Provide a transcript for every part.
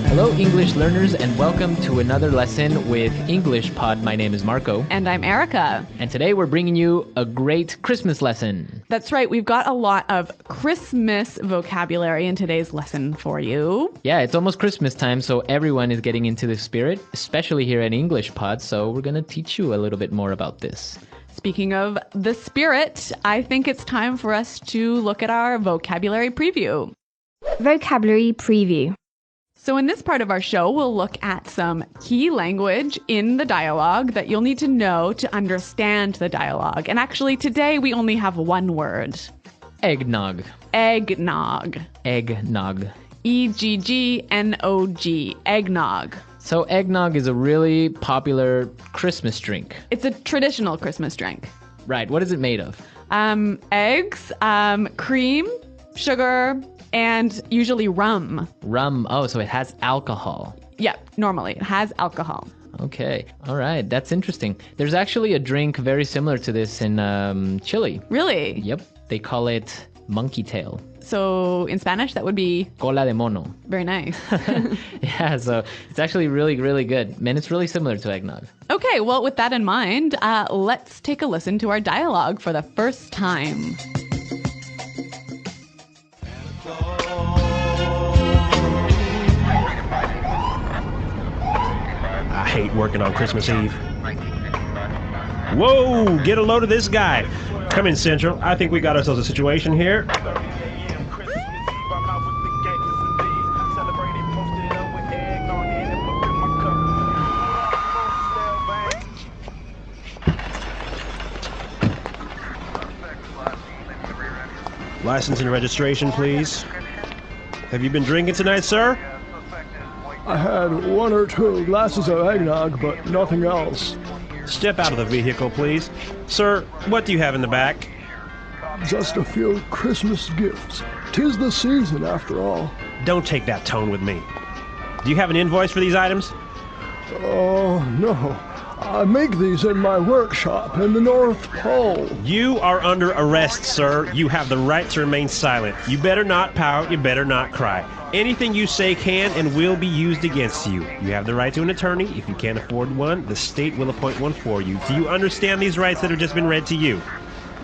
Hello, English learners, and welcome to another lesson with EnglishPod. My name is Marco. And I'm Erica. And today we're bringing you a great Christmas lesson. That's right. We've got a lot of Christmas vocabulary in today's lesson for you. Yeah, it's almost Christmas time, so everyone is getting into the spirit, especially here at EnglishPod. So we're going to teach you a little bit more about this. Speaking of the spirit, I think it's time for us to look at our vocabulary preview. Vocabulary preview. So in this part of our show, we'll look at some key language in the dialogue that you'll need to know to understand the dialogue. And actually, today we only have one word. Eggnog. Eggnog. Eggnog. E-G-G-N-O-G. Eggnog. So eggnog is a really popular Christmas drink. It's a traditional Christmas drink. Right. What is it made of? Eggs, cream, sugar, and usually rum. Rum. Oh, so it has alcohol. Yeah, normally it has alcohol. Okay. All right. That's interesting. There's actually a drink very similar to this in Chile. Really? Yep. They call it monkey tail. So in Spanish, that would be Cola de mono. Very nice. Yeah, so it's actually really, really good. And it's really similar to eggnog. Okay, well, with that in mind, let's take a listen to our dialogue for the first time. I hate working on Christmas Eve. Whoa, get a load of this guy. Come in, Central. I think we got ourselves a situation here. License and registration, please. Have you been drinking tonight, sir? I had one or two glasses of eggnog, but nothing else. Step out of the vehicle, please. Sir, what do you have in the back? Just a few Christmas gifts. 'Tis the season, after all. Don't take that tone with me. Do you have an invoice for these items? Oh, no. I make these in my workshop in the North Pole. You are under arrest, sir. You have the right to remain silent. You better not pout. You better not cry. Anything you say can and will be used against you. You have the right to an attorney. If you can't afford one, the state will appoint one for you. Do you understand these rights that have just been read to you?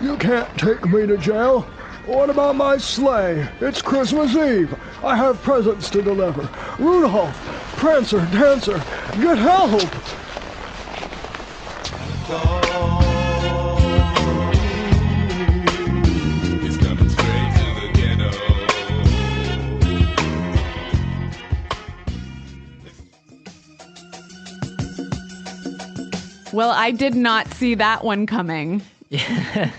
You can't take me to jail. What about my sleigh? It's Christmas Eve. I have presents to deliver. Rudolph, Prancer, Dancer, get help! Well, I did not see that one coming. Yeah,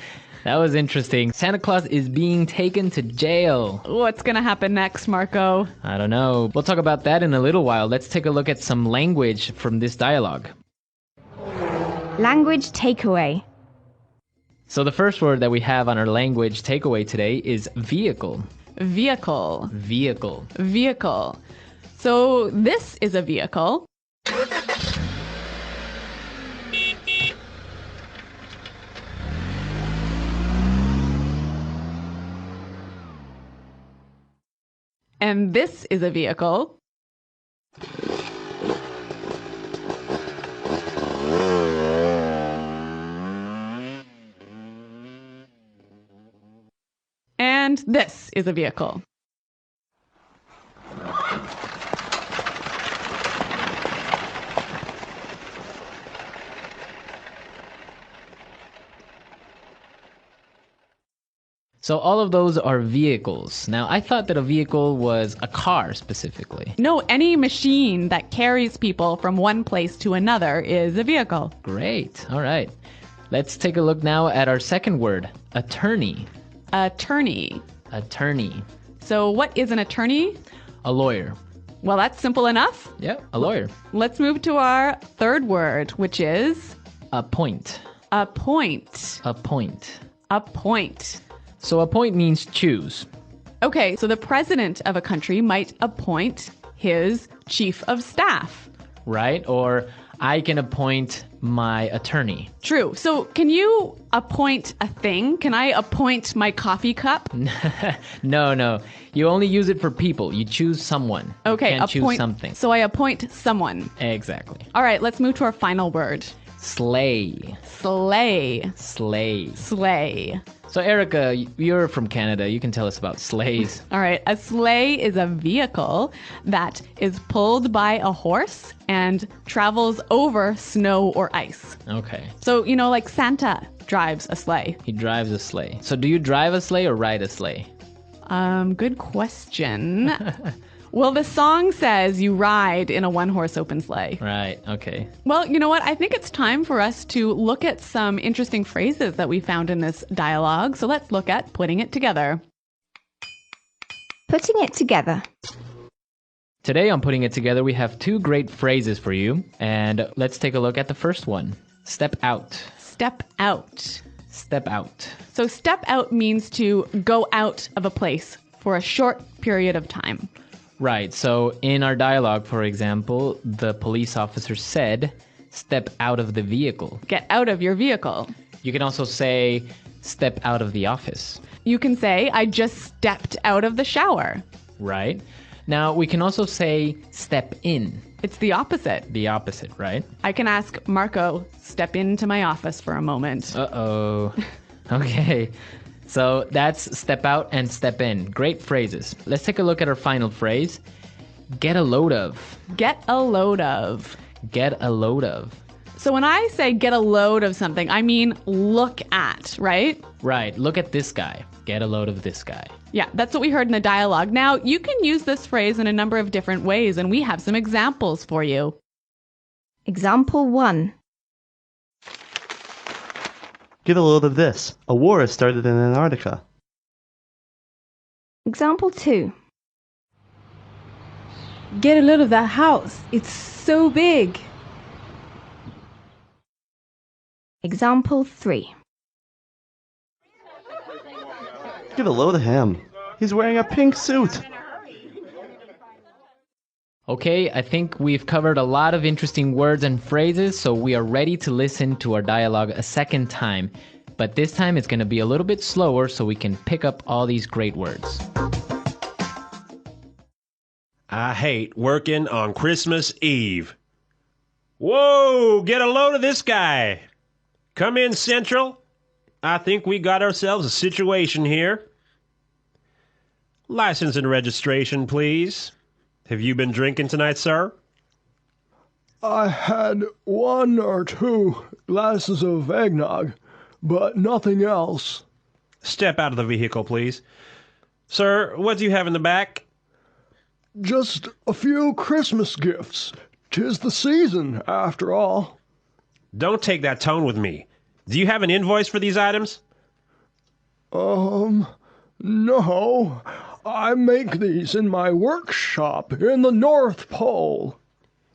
that was interesting. Santa Claus is being taken to jail. What's going to happen next, Marco? I don't know. We'll talk about that in a little while. Let's take a look at some language from this dialogue. Language takeaway. So the first word that we have on our language takeaway today is vehicle. Vehicle. Vehicle. Vehicle. So this is a vehicle. And this is a vehicle. And this is a vehicle. So all of those are vehicles. Now, I thought that a vehicle was a car specifically. No, any machine that carries people from one place to another is a vehicle. Great. All right. Let's take a look now at our second word, attorney. Attorney. Attorney. So what is an attorney? A lawyer. Well, that's simple enough. Yeah, a lawyer. Let's move to our third word, which is Appoint. appoint. Appoint. Appoint. So appoint means choose. Okay, so the president of a country might appoint his chief of staff. Right? Or I can appoint my attorney. True. So can you appoint a thing? Can I appoint my coffee cup? No. You only use it for people. You choose someone. Okay, You can't choose appoint something. So I appoint someone. Exactly. All right, let's move to our final word. Sleigh. Sleigh. Sleigh. Sleigh. So Erica, you're from Canada. You can tell us about sleighs. All right, a sleigh is a vehicle that is pulled by a horse and travels over snow or ice. Okay. So, like Santa drives a sleigh. He drives a sleigh. So do you drive a sleigh or ride a sleigh? Good question. Well, the song says you ride in a one-horse open sleigh. Right, okay. Well, you know what? I think it's time for us to look at some interesting phrases that we found in this dialogue. So let's look at putting it together. Putting it together. Today on Putting It Together, we have two great phrases for you. And let's take a look at the first one. Step out. Step out. Step out. So step out means to go out of a place for a short period of time. Right. So in our dialogue, for example, the police officer said, step out of the vehicle. Get out of your vehicle. You can also say, step out of the office. You can say, I just stepped out of the shower. Right. Now, we can also say, step in. It's the opposite. The opposite, right? I can ask Marco, step into my office for a moment. Uh-oh. Okay. So that's step out and step in. Great phrases. Let's take a look at our final phrase. Get a load of. Get a load of. Get a load of. So when I say get a load of something, I mean look at, right? Right. Look at this guy. Get a load of this guy. Yeah, that's what we heard in the dialogue. Now, you can use this phrase in a number of different ways, and we have some examples for you. Example 1. Get a load of this. A war has started in Antarctica. Example 2. Get a load of that house. It's so big. Example 3. Get a load of him. He's wearing a pink suit. Okay, I think we've covered a lot of interesting words and phrases, so we are ready to listen to our dialogue a second time. But this time it's going to be a little bit slower so we can pick up all these great words. I hate working on Christmas Eve. Whoa, get a load of this guy. Come in, Central. I think we got ourselves a situation here. License and registration, please. Have you been drinking tonight, sir? I had 1 or 2 glasses of eggnog, but nothing else. Step out of the vehicle, please. Sir, what do you have in the back? Just a few Christmas gifts. 'Tis the season, after all. Don't take that tone with me. Do you have an invoice for these items? No. I make these in my workshop in the North Pole.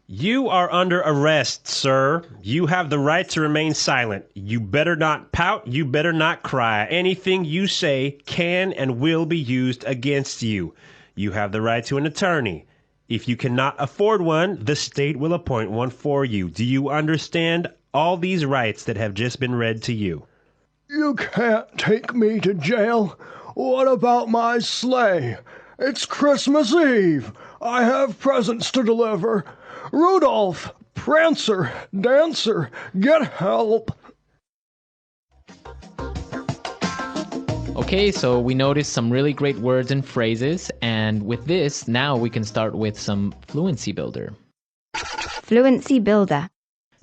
You are under arrest, sir. You have the right to remain silent. You better not pout. You better not cry. Anything you say can and will be used against you. You have the right to an attorney. If you cannot afford one, the state will appoint one for you. Do you understand all these rights that have just been read to you? You can't take me to jail. What about my sleigh? It's Christmas Eve. I have presents to deliver. Rudolph, Prancer, Dancer, get help. Okay, so we noticed some really great words and phrases, and with this, now we can start with some Fluency Builder. Fluency Builder.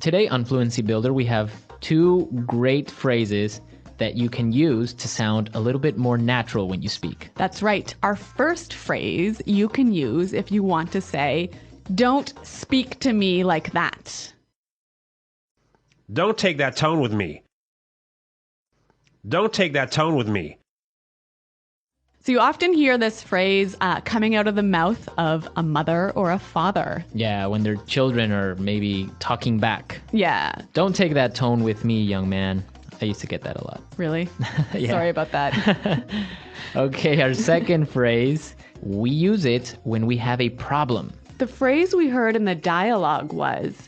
Today on Fluency Builder, we have two great phrases that you can use to sound a little bit more natural when you speak. That's right. Our first phrase you can use if you want to say, don't speak to me like that. Don't take that tone with me. Don't take that tone with me. So you often hear this phrase coming out of the mouth of a mother or a father. Yeah, when their children are maybe talking back. Yeah. Don't take that tone with me, young man. I used to get that a lot. Really? Yeah. Sorry about that. Okay, our second phrase, we use it when we have a problem. The phrase we heard in the dialogue was,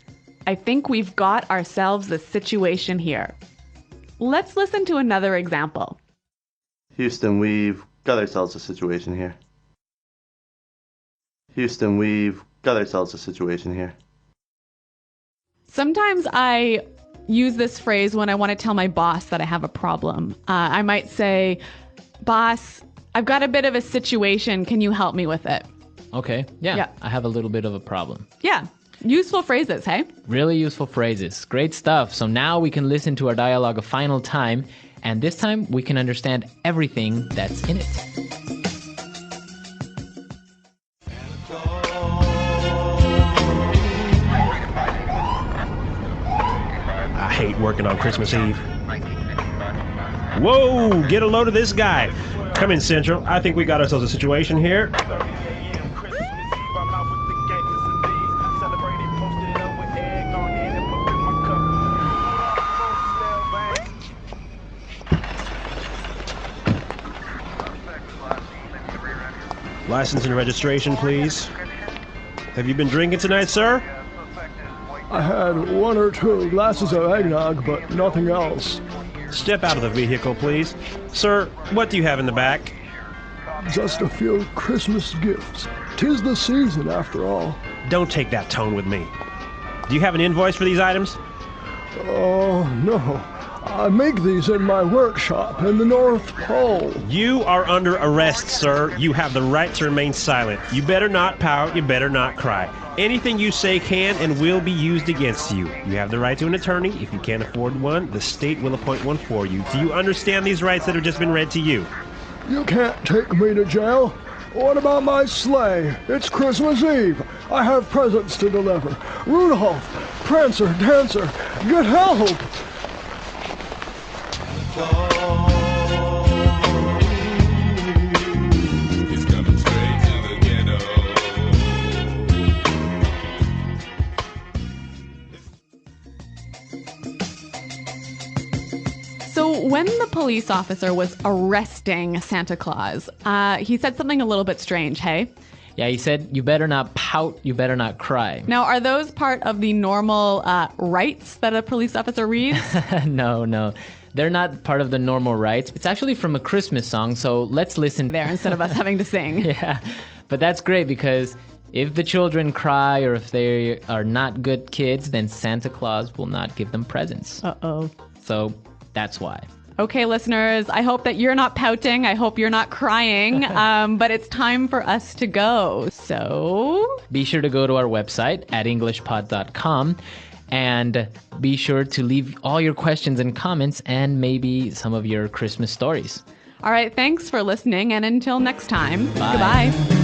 I think we've got ourselves a situation here. Let's listen to another example. Houston, we've got ourselves a situation here. Houston, we've got ourselves a situation here. Sometimes I use this phrase when I want to tell my boss that I have a problem. I might say, "Boss, I've got a bit of a situation. Can you help me with it?" Okay, yeah, I have a little bit of a problem. Yeah, useful phrases, hey? Really useful phrases. Great stuff. So now we can listen to our dialogue a final time, and this time we can understand everything that's in it. I hate working on Christmas Eve. Whoa, get a load of this guy. Come in, Central. I think we got ourselves a situation here. License and registration, please. Have you been drinking tonight, sir? I had 1 or 2 glasses of eggnog, but nothing else. Step out of the vehicle, please. Sir, what do you have in the back? Just a few Christmas gifts. 'Tis the season, after all. Don't take that tone with me. Do you have an invoice for these items? Oh, no. I make these in my workshop in the North Pole. You are under arrest, sir. You have the right to remain silent. You better not pout. You better not cry. Anything you say can and will be used against you. You have the right to an attorney. If you can't afford one, the state will appoint one for you. Do you understand these rights that have just been read to you? You can't take me to jail. What about my sleigh? It's Christmas Eve. I have presents to deliver. Rudolph, Prancer, Dancer, get help! So when the police officer was arresting Santa Claus, he said something a little bit strange, hey? Yeah, he said, you better not pout, you better not cry. Now, are those part of the normal rights that a police officer reads? No. They're not part of the normal rights. It's actually from a Christmas song, so let's listen There, instead of us having to sing. Yeah, but that's great because if the children cry or if they are not good kids, then Santa Claus will not give them presents. Uh-oh. So that's why. Okay, listeners, I hope that you're not pouting. I hope you're not crying. But it's time for us to go. So be sure to go to our website at EnglishPod.com and be sure to leave all your questions and comments and maybe some of your Christmas stories. All right, thanks for listening. And until next time, Bye. Goodbye.